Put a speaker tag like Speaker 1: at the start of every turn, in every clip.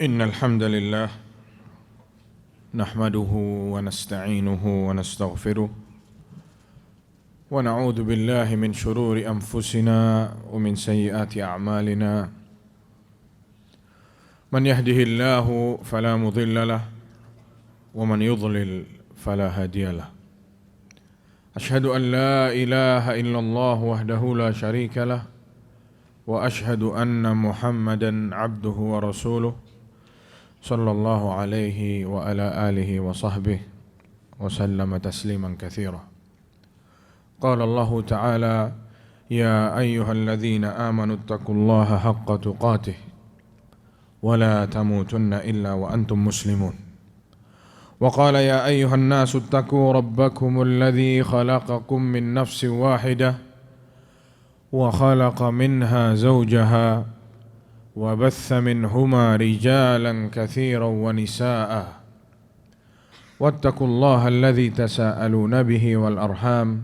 Speaker 1: إن الحمد لله نحمده ونستعينه ونستغفره ونعوذ بالله من شرور أنفسنا ومن سيئات أعمالنا من يهده الله فلا مضل له ومن يضلل فلا هادي له أشهد أن لا إله إلا الله وحده لا شريك له وأشهد أن محمدا عبده ورسوله صلى الله عليه وعلى آله وصحبه وسلم تسليما كثيرا قال الله تعالى يا أيها الذين آمنوا اتقوا الله حق تقاته ولا تموتن إلا وأنتم مسلمون وقال يا أيها الناس اتقوا ربكم الذي خلقكم من نفس واحدة وخلق منها زوجها وبث منهما رجالا كثيرا ونساء واتقوا الله الذي تساءلون به والأرحام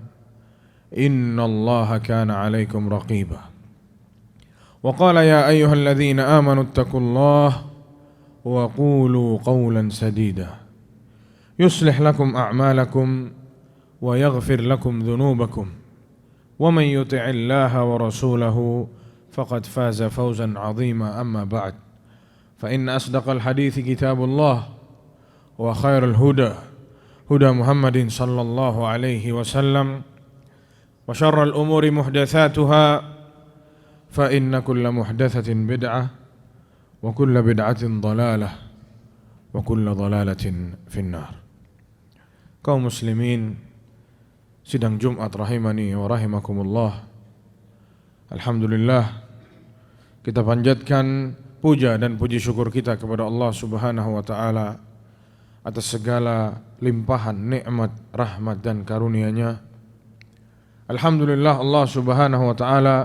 Speaker 1: إن الله كان عليكم رقيبا وقال يا أيها الذين آمنوا اتقوا الله وقولوا قولا سديدا يصلح لكم أعمالكم ويغفر لكم ذنوبكم ومن يطع الله ورسوله فقد فاز فوزا عظيما أما بعد فإن أصدق الحديث كتاب الله وخير الهدى هدى محمد صلى الله عليه وسلم وشر الأمور محدثاتها فإن كل محدثة بدعة وكل بدعة ضلالة وكل ضلالة في النار. Kaum muslimin sidang Jumat rahimani wa rahimakumullah. Alhamdulillah, kita panjatkan puja dan puji syukur kita kepada Allah Subhanahu wa taala atas segala limpahan nikmat, rahmat dan karunia-Nya. Alhamdulillah, Allah Subhanahu wa taala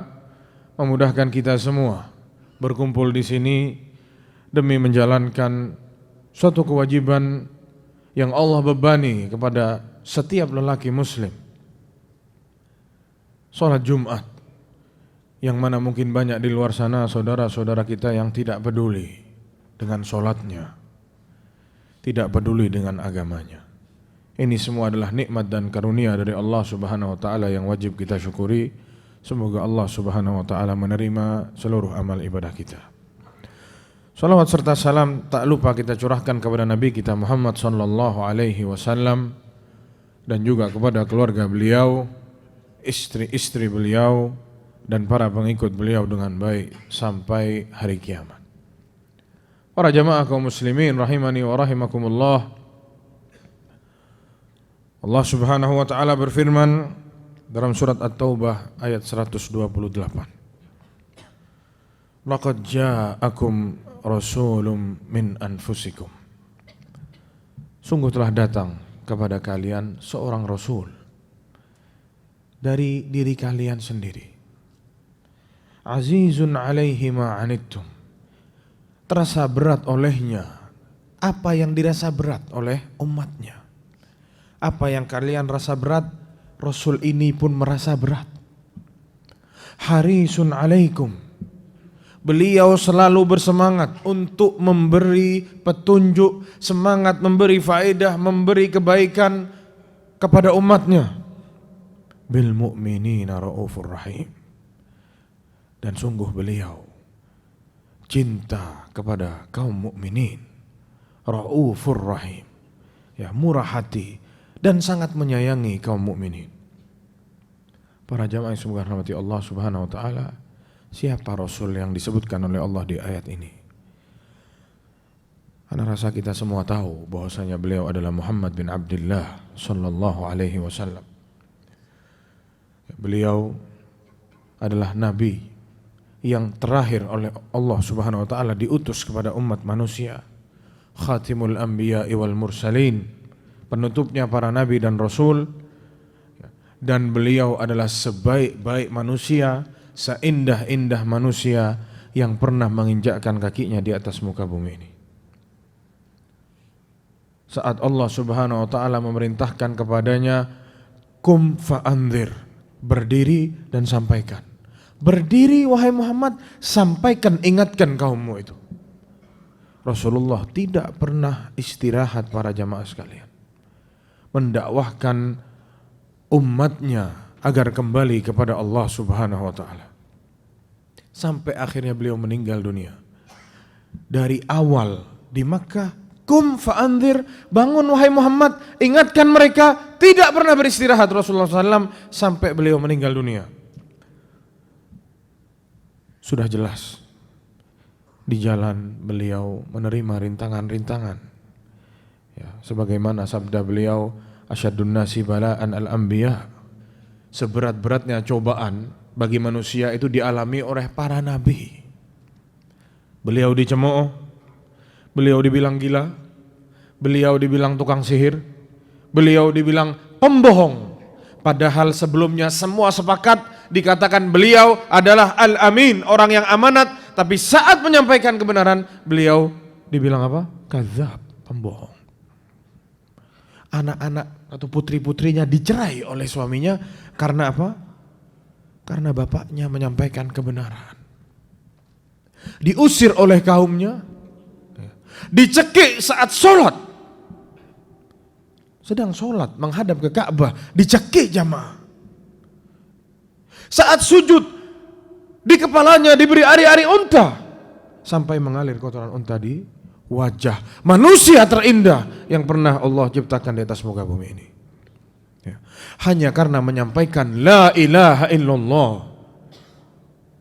Speaker 1: memudahkan kita semua berkumpul di sini demi menjalankan suatu kewajiban yang Allah bebani kepada setiap lelaki muslim. Salat Jumat, yang mana mungkin banyak di luar sana saudara-saudara kita yang tidak peduli dengan sholatnya, tidak peduli dengan agamanya. Ini semua adalah nikmat dan karunia dari Allah Subhanahu wa taala yang wajib kita syukuri. Semoga Allah Subhanahu wa taala menerima seluruh amal ibadah kita. Salawat serta salam tak lupa kita curahkan kepada Nabi kita Muhammad sallallahu alaihi wasallam dan juga kepada keluarga beliau, istri-istri beliau dan para pengikut beliau dengan baik sampai hari kiamat. Para jamaah kaum muslimin rahimani wa rahimakumullah. Allah Subhanahu wa taala berfirman dalam surat At-Taubah ayat 128. Laqad ja'akum rasulun min anfusikum. Sungguh telah datang kepada kalian seorang rasul dari diri kalian sendiri. Azizun alaihi ma anittum. Terasa berat olehnya apa yang dirasa berat oleh umatnya. Apa yang kalian rasa berat, Rasul ini pun merasa berat. Harisun alaikum. Beliau selalu bersemangat untuk memberi petunjuk, semangat memberi faedah, memberi kebaikan kepada umatnya. Bil mu'minina raufur rahim. Dan sungguh beliau cinta kepada kaum mukminin, raufur rahim, ya, murah hati dan sangat menyayangi kaum mukminin. Para jamaah yang semoga rahmati Allah Subhanahu wa taala, siapa rasul yang disebutkan oleh Allah di ayat ini? Ana rasa kita semua tahu bahwasanya beliau adalah Muhammad bin Abdullah sallallahu alaihi wasallam. Beliau adalah nabi yang terakhir oleh Allah Subhanahu wa taala diutus kepada umat manusia, khatimul anbiya wal mursalin, penutupnya para nabi dan rasul, dan beliau adalah sebaik-baik manusia, seindah-indah manusia yang pernah menginjakkan kakinya di atas muka bumi ini. Saat Allah Subhanahu wa taala memerintahkan kepadanya, kum fa'anzir, berdiri dan sampaikan. Berdiri wahai Muhammad, sampaikan, ingatkan kaummu itu. Rasulullah tidak pernah istirahat para jamaah sekalian, mendakwahkan umatnya agar kembali kepada Allah Subhanahu wa taala. Sampai akhirnya beliau meninggal dunia. Dari awal di Makkah, kum fa'anzir, bangun wahai Muhammad, ingatkan mereka, tidak pernah beristirahat Rasulullah SAW sampai beliau meninggal dunia. Sudah jelas di jalan beliau menerima rintangan-rintangan. Ya, sebagaimana sabda beliau, asyadun nasi bala'an al-anbiya. Seberat-beratnya cobaan bagi manusia itu dialami oleh para nabi. Beliau dicemooh, beliau dibilang gila, beliau dibilang tukang sihir, beliau dibilang pembohong. Padahal sebelumnya semua sepakat dikatakan beliau adalah al-amin, orang yang amanat. Tapi saat menyampaikan kebenaran, beliau dibilang apa? Kadzab, pembohong. Anak-anak atau putri-putrinya dicerai oleh suaminya karena apa? Karena bapaknya menyampaikan kebenaran. Diusir oleh kaumnya, dicekik saat sholat. Sedang sholat menghadap ke Ka'bah, dicekik jamaah. Saat sujud, di kepalanya diberi ari-ari unta sampai mengalir kotoran unta di wajah manusia terindah yang pernah Allah ciptakan di atas muka bumi ini. Ya. Hanya karena menyampaikan la ilaha illallah,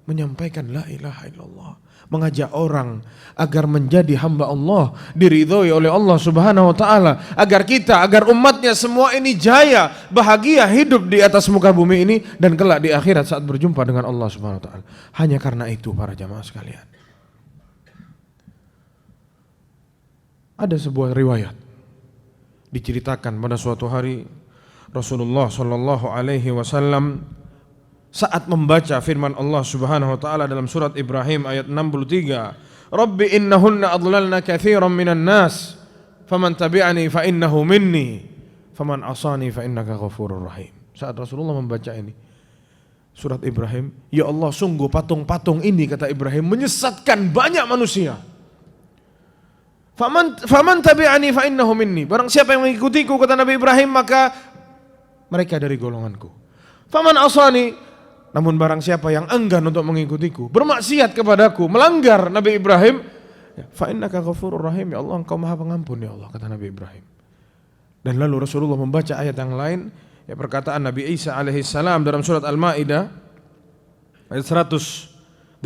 Speaker 1: menyampaikan la ilaha illallah, mengajak orang agar menjadi hamba Allah, diridhoi oleh Allah Subhanahu wa taala, agar kita, agar umatnya semua ini jaya, bahagia hidup di atas muka bumi ini dan kelak di akhirat saat berjumpa dengan Allah Subhanahu wa taala. Hanya karena itu para jamaah sekalian. Ada sebuah riwayat diceritakan pada suatu hari Rasulullah sallallahu alaihi wasallam saat membaca firman Allah Subhanahu wa taala dalam surat Ibrahim ayat 63, Rabbi innahunna adlalna katsiran minan nas faman tabi'ani fa innahu minni faman asani fa innaka ghafurur rahim. Saat Rasulullah membaca ini surat Ibrahim, ya Allah, sungguh patung-patung ini, kata Ibrahim, menyesatkan banyak manusia. Faman tabi'ani fa innahu minni, barang siapa yang mengikutiku, kata Nabi Ibrahim, maka mereka dari golonganku. Faman asani, namun barang siapa yang enggan untuk mengikutiku, bermaksiat kepadaku, melanggar Nabi Ibrahim, fa innaka ghafurur rahim, ya Allah, engkau maha pengampun ya Allah, kata Nabi Ibrahim. Dan lalu Rasulullah membaca ayat yang lain, ya, perkataan Nabi Isa alaihissalam dalam surat Al-Maidah ayat 118,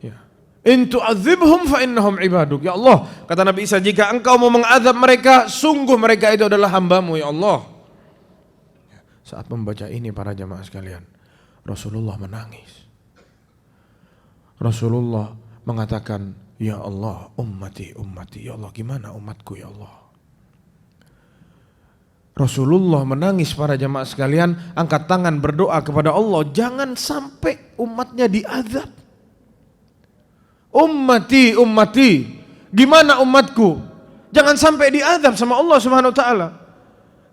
Speaker 1: ya, in tu'adzibhum fa innahum ibaduk, ya Allah, kata Nabi Isa, jika engkau mau mengazab mereka, sungguh mereka itu adalah hambamu ya Allah. Saat membaca ini para jamaah sekalian, Rasulullah menangis. Rasulullah mengatakan, ya Allah, ummati, ummati, ya Allah, gimana umatku ya Allah. Rasulullah menangis para jamaah sekalian, angkat tangan berdoa kepada Allah, jangan sampai umatnya diazab. Ummati, ummati, gimana umatku, jangan sampai diazab sama Allah Subhanahu wa taala.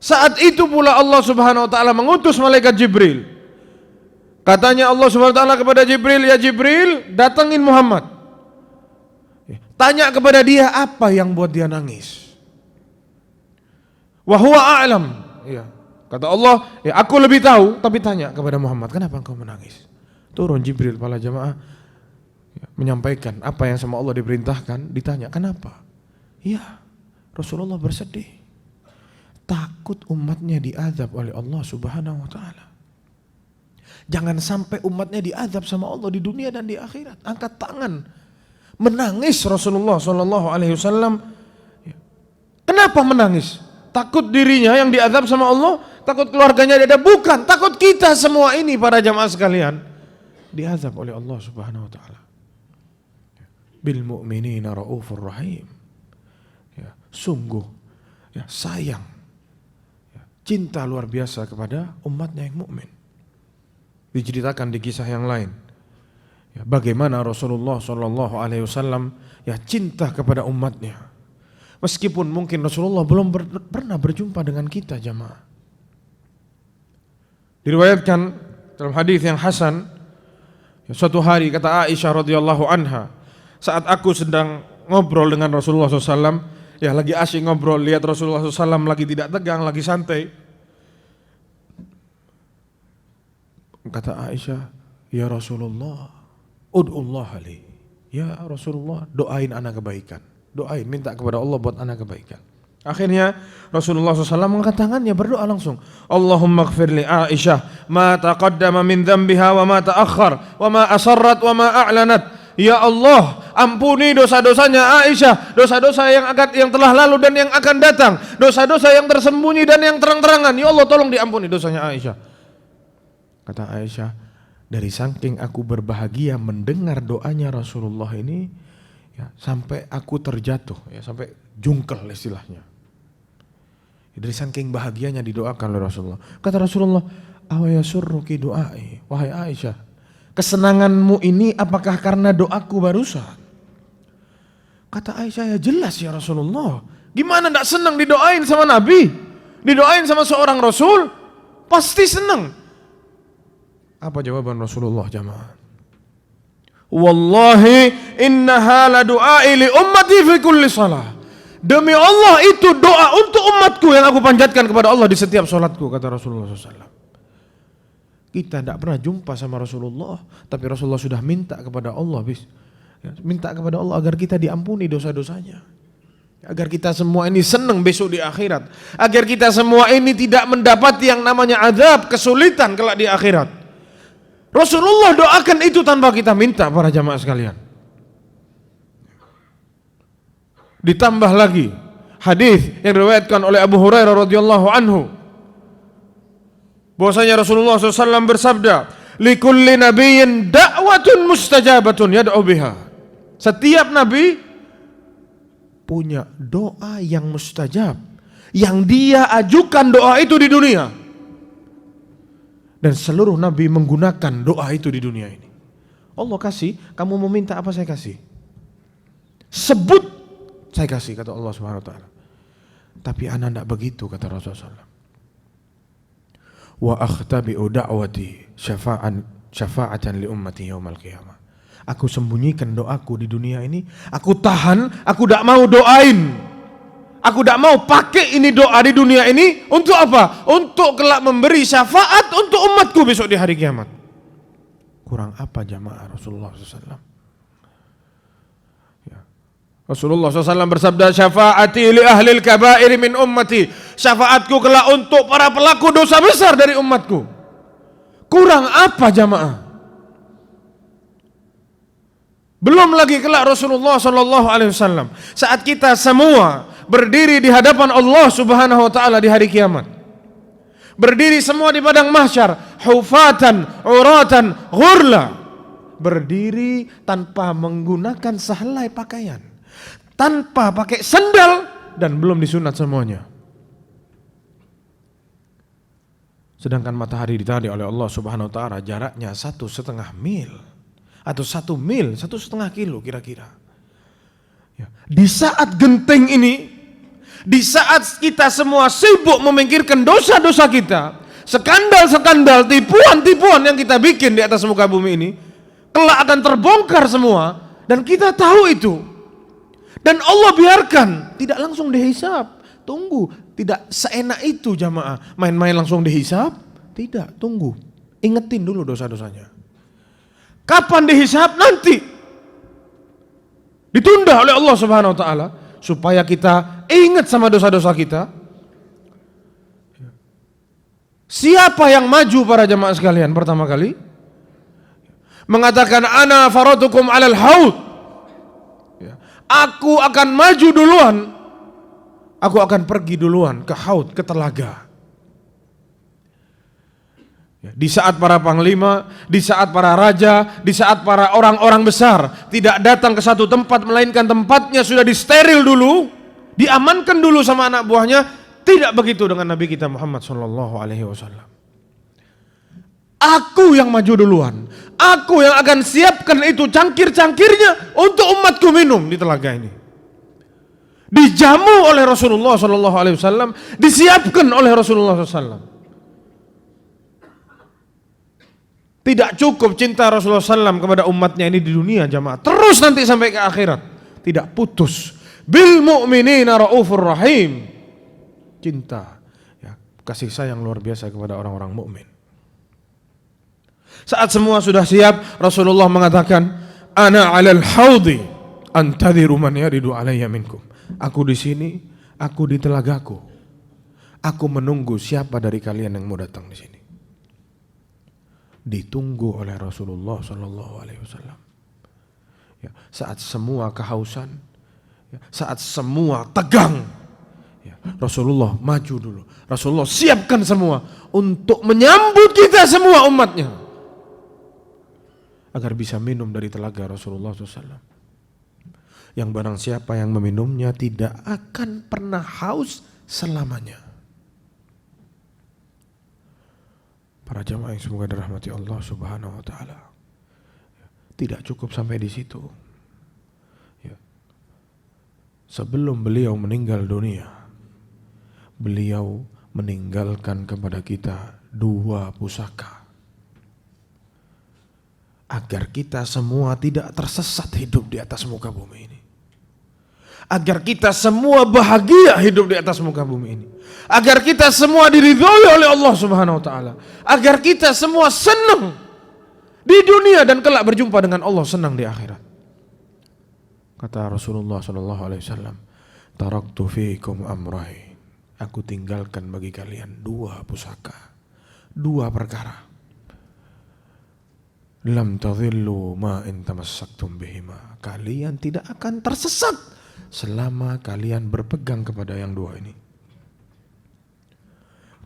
Speaker 1: Saat itu pula Allah Subhanahu wa taala mengutus malaikat Jibril. Katanya Allah Subhanahu wa taala kepada Jibril, ya Jibril, datangin Muhammad. Tanya kepada dia apa yang buat dia nangis. Wa huwa a'lam. Ya. Kata Allah, ya aku lebih tahu, tapi tanya kepada Muhammad, kenapa engkau menangis? Turun Jibril para jamaah, ya, menyampaikan apa yang sama Allah diperintahkan, ditanya, kenapa? Ya, Rasulullah bersedih. Takut umatnya diazab oleh Allah Subhanahu wa taala. Jangan sampai umatnya diazab sama Allah di dunia dan di akhirat. Angkat tangan, menangis Rasulullah sallallahu alaihi wasallam. Kenapa menangis? Takut dirinya yang diazab sama Allah, takut keluarganya ada, bukan, takut kita semua ini para jamaah sekalian diazab oleh Allah Subhanahu wa taala. Bil mu'minina raufur rahim. Ya, sungguh ya, sayang, ya, cinta luar biasa kepada umatnya yang mukmin. Diceritakan di kisah yang lain, ya, bagaimana Rasulullah Shallallahu Alaihi Wasallam ya cinta kepada umatnya, meskipun mungkin Rasulullah belum pernah berjumpa dengan kita jamaah. Diriwayatkan dalam hadis yang hasan, ya, suatu hari kata Aisyah radhiyallahu anha, saat aku sedang ngobrol dengan Rasulullah SAW, ya lagi asyik ngobrol, lihat Rasulullah SAW lagi tidak tegang, lagi santai. Kata Aisyah, ya Rasulullah, ud'ullah li. Ya Rasulullah, doain ana kebaikan. Doain, minta kepada Allah buat ana kebaikan. Akhirnya Rasulullah SAW mengangkat tangannya, berdoa langsung. Allahumma ighfir li Aisyah ma taqaddama min dhanbiha wa ma ta'akhkhar wa ma asarrat wa ma a'lanat. Ya Allah, ampuni dosa-dosanya Aisyah, dosa-dosa yang telah lalu dan yang akan datang, dosa-dosa yang tersembunyi dan yang terang-terangan. Ya Allah, tolong diampuni dosanya Aisyah. Kata Aisyah, dari saking aku berbahagia mendengar doanya Rasulullah ini, ya, sampai aku terjatuh, ya, sampai jungkel istilahnya. Dari saking bahagianya didoakan oleh Rasulullah. Kata Rasulullah, awayasurruki du'ai, wahai Aisyah, kesenanganmu ini apakah karena doaku barusan? Kata Aisyah, ya jelas ya Rasulullah. Gimana tidak senang didoain sama Nabi? Didoain sama seorang Rasul? Pasti senang. Apa jawaban Rasulullah jamaah? Wallahi innaha la du'ai li ummati fi kulli salah. Demi Allah itu doa untuk umatku yang aku panjatkan kepada Allah di setiap sholatku, kata Rasulullah SAW. Kita tidak pernah jumpa sama Rasulullah, tapi Rasulullah sudah minta kepada Allah, minta kepada Allah agar kita diampuni dosa-dosanya, agar kita semua ini senang besok di akhirat, agar kita semua ini tidak mendapati yang namanya azab, kesulitan kelak di akhirat. Rasulullah doakan itu tanpa kita minta, para jamaah sekalian. Ditambah lagi hadis yang diriwayatkan oleh Abu Hurairah radhiyallahu anhu, bahwasanya Rasulullah SAW bersabda, likulli nabiyyin da'watun mustajabatun yad'u biha. Setiap nabi punya doa yang mustajab, yang dia ajukan doa itu di dunia. Dan seluruh nabi menggunakan doa itu di dunia ini. Allah kasih, kamu mau minta apa saya kasih. Sebut, saya kasih, kata Allah Subhanahu wa taala. Tapi ana tidak begitu, kata Rasulullah SAW. Wa akhtabi'u da'wati syafa'atan li ummati yaumal qiyamah. Aku sembunyikan doaku di dunia ini, aku tahan, aku tidak mau doain. Aku tidak mau pakai ini doa di dunia ini untuk apa? Untuk kelak memberi syafaat untuk umatku besok di hari kiamat. Kurang apa jamaah Rasulullah SAW? Rasulullah SAW bersabda, syafaati li ahlil kabair min ummati. Syafaatku kelak untuk para pelaku dosa besar dari umatku. Kurang apa jamaah? Belum lagi kelak Rasulullah SAW saat kita semua berdiri di hadapan Allah Subhanahu wa taala di hari kiamat. Berdiri semua di padang mahsyar, hufatan, uratan, ghurla. Berdiri tanpa menggunakan sehelai pakaian, tanpa pakai sandal, dan belum disunat semuanya. Sedangkan matahari ditarik oleh Allah Subhanahu wa taala jaraknya 1,5 mil atau 1 mil, 1,5 kilo kira-kira. Di saat genting ini, di saat kita semua sibuk memikirkan dosa-dosa kita, skandal-skandal, tipuan-tipuan yang kita bikin di atas muka bumi ini, kelak akan terbongkar semua, dan kita tahu itu. Dan Allah biarkan, tidak langsung dihisab. Tunggu, tidak seenak itu jamaah, main-main langsung dihisab. Tidak, tunggu, ingetin dulu dosa-dosanya. Kapan dihisab? Nanti. Ditunda oleh Allah Subhanahu wa taala supaya kita ingat sama dosa-dosa kita. Siapa yang maju para jamaah sekalian pertama kali? Mengatakan ana faratukum alal haud. Aku akan maju duluan. Aku akan pergi duluan ke haud, ke telaga. Di saat para panglima, di saat para raja, di saat para orang-orang besar tidak datang ke satu tempat, melainkan tempatnya sudah disteril dulu, diamankan dulu sama anak buahnya. Tidak begitu dengan Nabi kita Muhammad SAW. Aku yang maju duluan, aku yang akan siapkan itu cangkir-cangkirnya untuk umatku minum di telaga ini. Dijamu oleh Rasulullah SAW, disiapkan oleh Rasulullah SAW. Tidak cukup cinta Rasulullah SAW kepada umatnya ini di dunia jamaah, terus nanti sampai ke akhirat. tidak putus. Bil mu'minina raufur rahim. Cinta, ya, kasih sayang luar biasa kepada orang-orang mukmin. Saat semua sudah siap, Rasulullah mengatakan, ana 'alal haudi antadhiru man yaridu alayya minkum. Aku di sini, aku di telagaku. Aku menunggu siapa dari kalian yang mau datang di sini. Ditunggu oleh Rasulullah sallallahu alaihi wasallam. Ya, saat semua kehausan, ya, saat semua tegang, ya, Rasulullah maju dulu. Rasulullah siapkan semua untuk menyambut kita semua umatnya agar bisa minum dari telaga Rasulullah SAW. Yang barang siapa yang meminumnya tidak akan pernah haus selamanya. Para jamaah yang semoga dirahmati Allah Subhanahu wa taala. Tidak cukup sampai di situ. Ya. Sebelum beliau meninggal dunia, beliau meninggalkan kepada kita 2 pusaka. Agar kita semua tidak tersesat hidup di atas muka bumi ini. Agar kita semua bahagia hidup di atas muka bumi ini. Agar kita semua diridhoi oleh Allah Subhanahu wa taala. Agar kita semua senang di dunia dan kelak berjumpa dengan Allah, senang di akhirat. Kata Rasulullah sallallahu alaihi wasallam, "Taraktu fiikum amrayn." Aku tinggalkan bagi kalian 2 pusaka. 2 perkara. Lam tadhillu ma in tamassaktum bihima. Kalian tidak akan tersesat selama kalian berpegang kepada yang 2 ini.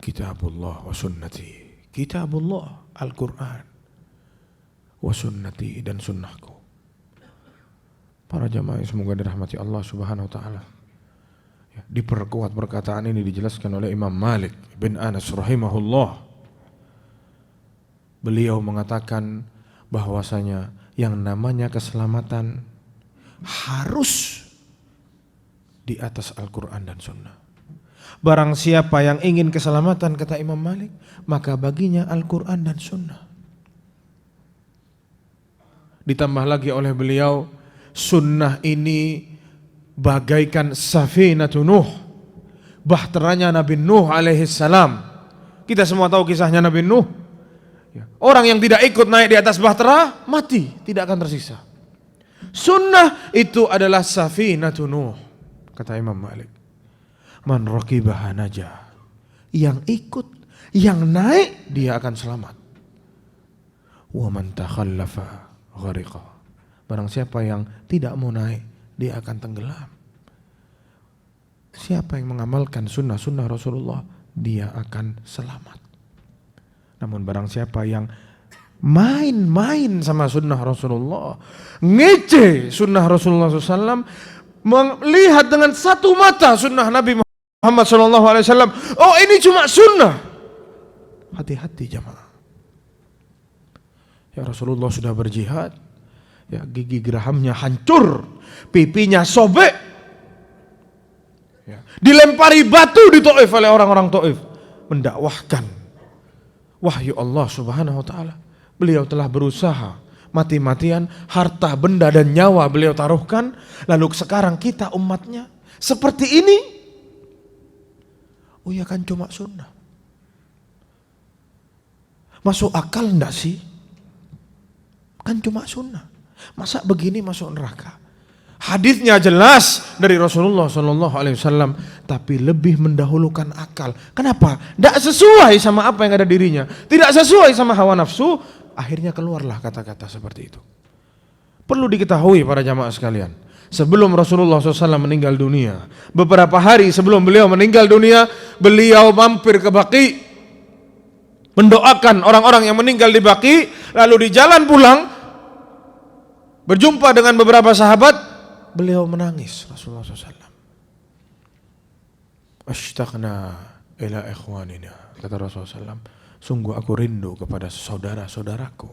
Speaker 1: Kitabullah wa sunnati. Kitabullah, Al-Quran, wa sunnati, dan sunnahku. Para jamaah semoga dirahmati Allah Subhanahu wa taala. Ya, diperkuat perkataan ini dijelaskan oleh Imam Malik bin Anas rahimahullah. Beliau mengatakan bahwasanya yang namanya keselamatan harus di atas Al-Quran dan Sunnah. Barang siapa yang ingin keselamatan, kata Imam Malik, maka baginya Al-Quran dan Sunnah. Ditambah lagi oleh beliau, Sunnah ini bagaikan safinatu Nuh, bahteranya Nabi Nuh alaihi salam. Kita semua tahu kisahnya Nabi Nuh. Orang yang tidak ikut naik di atas bahtera mati, tidak akan tersisa. Sunnah itu adalah safinatu Nuh, kata Imam Malik. Man raqibaha najah. Yang ikut, yang naik, dia akan selamat. Wa man takhallafa ghariqa. Barang siapa yang tidak mau naik, dia akan tenggelam. Siapa yang mengamalkan sunnah-sunnah Rasulullah, dia akan selamat. Namun barang siapa yang main-main sama sunnah Rasulullah, ngece sunnah Rasulullah SAW, melihat dengan satu mata sunnah Nabi Muhammad SAW, oh ini cuma sunnah. Hati-hati jamaah. Ya, Rasulullah sudah berjihad, ya, gigi gerahamnya hancur, pipinya sobek, ya, dilempari batu di Taif oleh orang-orang Taif, mendakwahkan wahyu Allah Subhanahu wa taala. Beliau telah berusaha mati-matian, harta, benda dan nyawa beliau taruhkan. Lalu sekarang kita umatnya seperti ini. Oh ya, kan cuma sunnah. Masuk akal enggak sih? Kan cuma sunnah. Masa begini masuk neraka? Hadisnya jelas dari Rasulullah SAW, tapi lebih mendahulukan akal. Kenapa? Tidak sesuai sama apa yang ada dirinya, tidak sesuai sama hawa nafsu. Akhirnya keluarlah kata-kata seperti itu. Perlu diketahui para jamaah sekalian, sebelum Rasulullah SAW meninggal dunia, beberapa hari sebelum beliau meninggal dunia, beliau mampir ke Baqi, mendoakan orang-orang yang meninggal di Baqi. Lalu di jalan pulang, berjumpa dengan beberapa sahabat, beliau menangis. Rasulullah SAW, ashtaqna ila ikhwanina, kata Rasulullah SAW, sungguh aku rindu kepada saudara-saudaraku,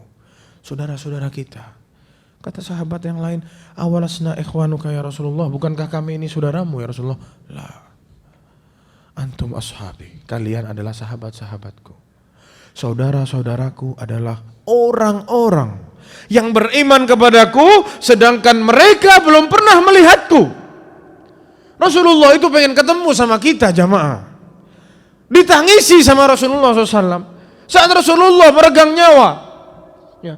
Speaker 1: saudara-saudara kita. Kata sahabat yang lain, awalasna ikhwanuka ya Rasulullah, bukankah kami ini saudaramu ya Rasulullah? La, antum ashabi, kalian adalah sahabat-sahabatku. Saudara-saudaraku adalah orang-orang yang beriman kepadaku sedangkan mereka belum pernah melihatku. Rasulullah itu pengen ketemu sama kita jamaah. Ditangisi sama Rasulullah SAW. Saat Rasulullah meregang nyawa,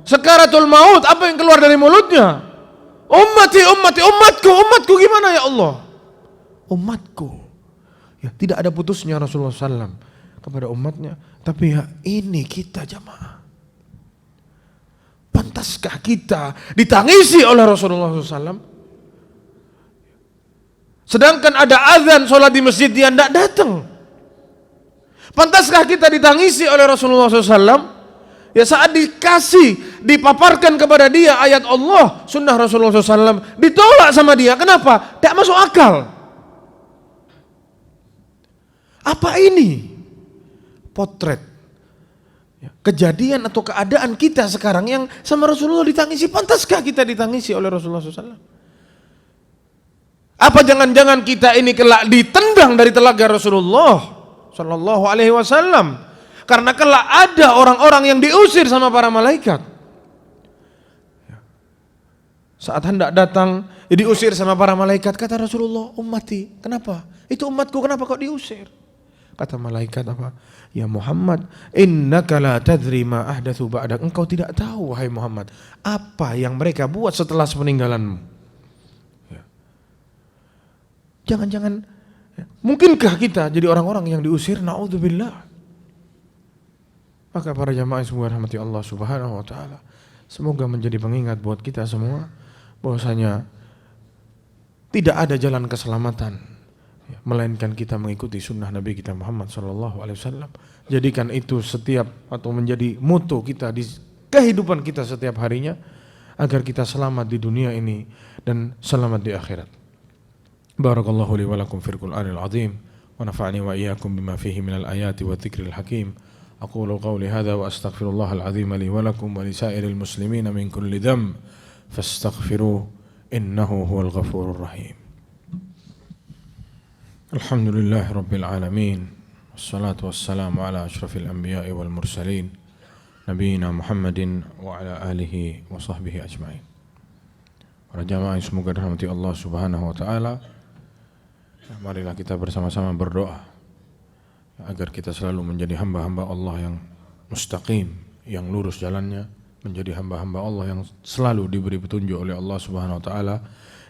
Speaker 1: sakaratul maut, apa yang keluar dari mulutnya? Ummati, ummati, umatku gimana ya Allah? Umatku. Ya, tidak ada putusnya Rasulullah SAW kepada umatnya. Tapi ya ini kita jamaah. Pantaskah kita ditangisi oleh Rasulullah SAW? Sedangkan ada azan sholat di masjid dia tidak datang. Pantaskah kita ditangisi oleh Rasulullah SAW? Ya saat dipaparkan kepada dia ayat Allah, sunnah Rasulullah SAW, ditolak sama dia. Kenapa? Tidak masuk akal. Apa ini? Potret kejadian atau keadaan kita sekarang yang sama Rasulullah ditangisi. Pantaskah kita ditangisi oleh Rasulullah SAW? Apa jangan-jangan kita ini kelak ditendang dari telaga Rasulullah Sallallahu Alaihi Wasallam? Karena kelak ada orang-orang yang diusir sama para malaikat. Saat hendak datang, diusir sama para malaikat. Kata Rasulullah, ummati, kenapa? Itu umatku, kenapa kok diusir? Kata malaikat apa? Ya Muhammad, innaka la tadri ma ahdatsu ba'dak. Engkau tidak tahu, wahai Muhammad, apa yang mereka buat setelah sepeninggalanmu. Ya. Jangan-jangan, mungkinkah kita jadi orang-orang yang diusir? Na'udzubillah. Maka para jamaah yang semoga rahmati Allah Subhanahu wa taala, semoga menjadi pengingat buat kita semua bahwasanya tidak ada jalan keselamatan melainkan kita mengikuti sunnah Nabi kita Muhammad sallallahu alaihi wasallam. Jadikan itu setiap atau menjadi moto kita di kehidupan kita setiap harinya agar kita selamat di dunia ini dan selamat di akhirat. Barakallahu li wa lakum fil Qur'anil azim wa nafa'ani wa iyyakum bima fihi minal ayati wa dzikril hakim. أقول قولي هذا وأستغفر الله العظيم لي ولكم ولسائر المسلمين من كل ذنب فاستغفروه إنه هو الغفور الرحيم. الحمد لله رب العالمين والصلاة والسلام على أشرف الأنبياء والمرسلين نبينا محمد وعلى آله وصحبه أجمعين. Para jamaah yang semoga dirahmati Allah Subhanahu wa taala, marilah kita bersama-sama berdoa agar kita selalu menjadi hamba-hamba Allah yang mustaqim, yang lurus jalannya, menjadi hamba-hamba Allah yang selalu diberi petunjuk oleh Allah Subhanahu wa taala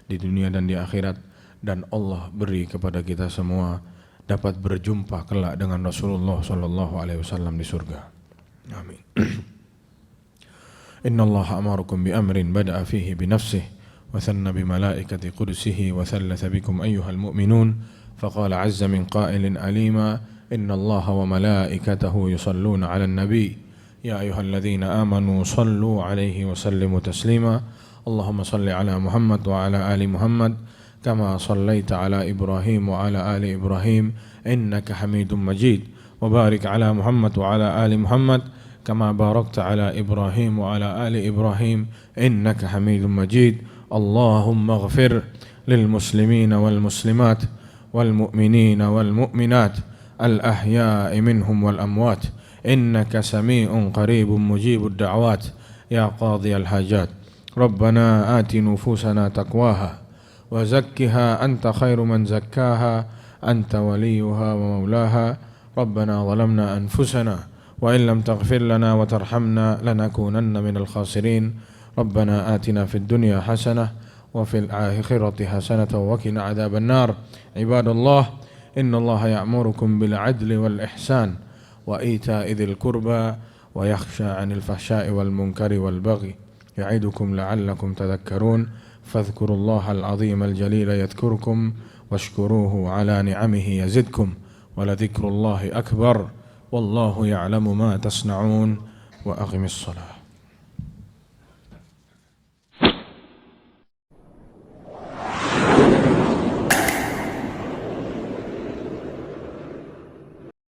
Speaker 1: di dunia dan di akhirat, dan Allah beri kepada kita semua dapat berjumpa kelak dengan Rasulullah sallallahu alaihi wasallam di surga. Amin. Inna Allah amarukum bi amrin bada'a fihi bi nafsihi wa thanna bi malaikati qudsihi wa thalatha bikum ayyuhal mu'minun faqala 'azza min qa'ilin alima إن الله وملائكته يصلون على النبي يا أيها الذين آمنوا صلوا عليه وسلموا تسليما اللهم صل على محمد وعلى آل محمد كما صليت على إبراهيم وعلى آل إبراهيم إنك حميد مجيد وبارك على محمد وعلى آل محمد كما باركت على إبراهيم وعلى آل إبراهيم إنك حميد مجيد اللهم اغفر للمسلمين والمسلمات والمؤمنين والمؤمنات الأحياء منهم والأموات إنك سميع قريب مجيب الدعوات يا قاضي الحاجات ربنا آت نفوسنا تقواها وزكها أنت خير من زكاها أنت وليها ومولاها ربنا ظلمنا أنفسنا وإن لم تغفر لنا وترحمنا لنكونن من الخاسرين ربنا آتنا في الدنيا حسنة وفي الآخرة حسنة وقنا عذاب النار عباد الله إن الله يأمركم بالعدل والإحسان وإيتاء ذي القربى ويخشى عن الفحشاء والمنكر والبغي يعظكم لعلكم تذكرون فاذكروا الله العظيم الجليل يذكركم واشكروه على نعمه يزدكم ولذكر الله أكبر والله يعلم ما تصنعون وأقم الصلاة.